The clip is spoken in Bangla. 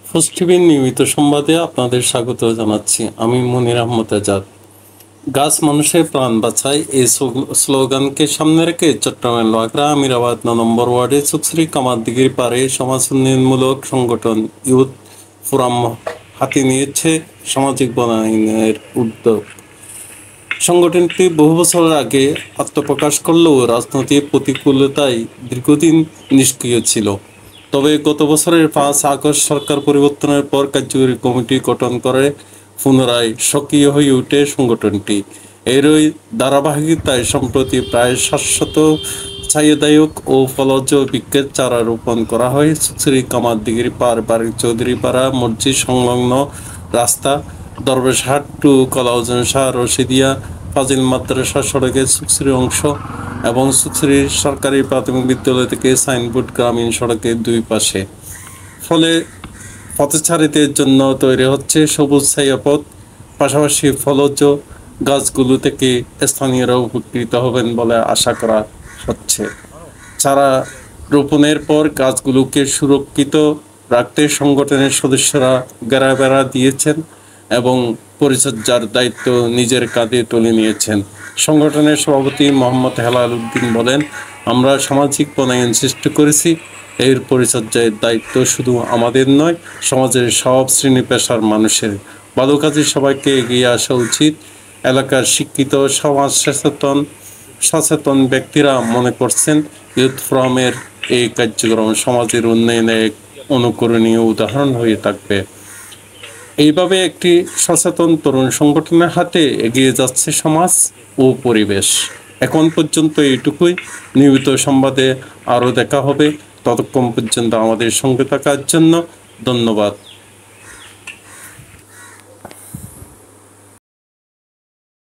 ফার্স্ট টিভির নিয়মিত সংবাদে আপনাদের স্বাগত জানাচ্ছি। আমি মনির আহমদ আজাদ। গাছ মানুষের প্রাণ বাঁচায় এই স্লোগানকে সামনে রেখে চট্টগ্রামের লোহাগড়া আমিরাবাদ ৯ নম্বর ওয়ার্ডে চুকচুরি কামারদিঘির পাড়ে সমাজ উন্নয়নমূলক সংগঠন ইউথ ফোরাম হাতে নিয়েছে সামাজিক বনায়নের উদ্যোগ। সংগঠনটি বহু বছর আগে আত্মপ্রকাশ করলেও রাজনৈতিক প্রতিকূলতায় দীর্ঘদিন নিষ্ক্রিয় ছিল। তবে গত বছরের ৫ আগস্ট সরকার পরিবর্তনের পর কার্যকরী কমিটি গঠন করে পুনরায় সক্রিয় হয়ে ওঠে সংগঠনটি। এরই ধারাবাহিকতায় সম্প্রতি প্রায় ৭০০ ছায়াদায়ক ও ফলজ বৃক্ষের চারা রোপণ করা হয় চুকচুরি কামারদিঘির পাড়, বাড়ি চৌধুরীপাড়া মসজিদ সংলগ্ন রাস্তা, দরবেশহাট টু কলাউজন শাহ রশিদিয়া ফাজিল মাদ্রাসা সড়কের চুকচুরি অংশ এবং চুকচুরি সরকারি প্রাথমিক বিদ্যালয় থেকে সাইনবোর্ড গ্রামীণ সড়কের দুই পাশে। ফলে পথচারীদের জন্য তৈরি হচ্ছে সবুজ ছায়াপথ। পাশাপাশি ফলজ গাছগুলো থেকে স্থানীয়রা উপকৃত হবেন বলে আশা করা হচ্ছে। চারা রোপণের পর গাছগুলোকে সুরক্ষিত রাখতে সংগঠনের সদস্যরা বেড়া দিয়েছেন এবং পরিচর্যার দায়িত্ব নিজের কাঁধে তুলে নিয়েছেন। সংগঠনের সভাপতি মোহাম্মদ হেলাল উদ্দিন বলেন, আমরা সামাজিক বনায়ন সৃষ্টি করেছি। এর পরিচর্যার দায়িত্ব শুধু আমাদের নয়, সমাজের সব শ্রেণী পেশার মানুষের। ভালো কাজে সবাইকে এগিয়ে আসা উচিত। এলাকার শিক্ষিত সমাজ সচেতন ব্যক্তিরা মনে করছেন ইউথ ফোরামের এই কার্যক্রম সমাজের উন্নয়নে এক অনুকরণীয় উদাহরণ হয়ে থাকবে। এইভাবে একটি সচেতন তরুণ সংগঠনের হাতে এগিয়ে যাচ্ছে সমাজ ও পরিবেশ। এখন পর্যন্ত এইটুকুই। নিয়মিত সংবাদে আরও দেখা হবে। ততক্ষণ পর্যন্ত আমাদের সঙ্গে থাকার জন্য ধন্যবাদ।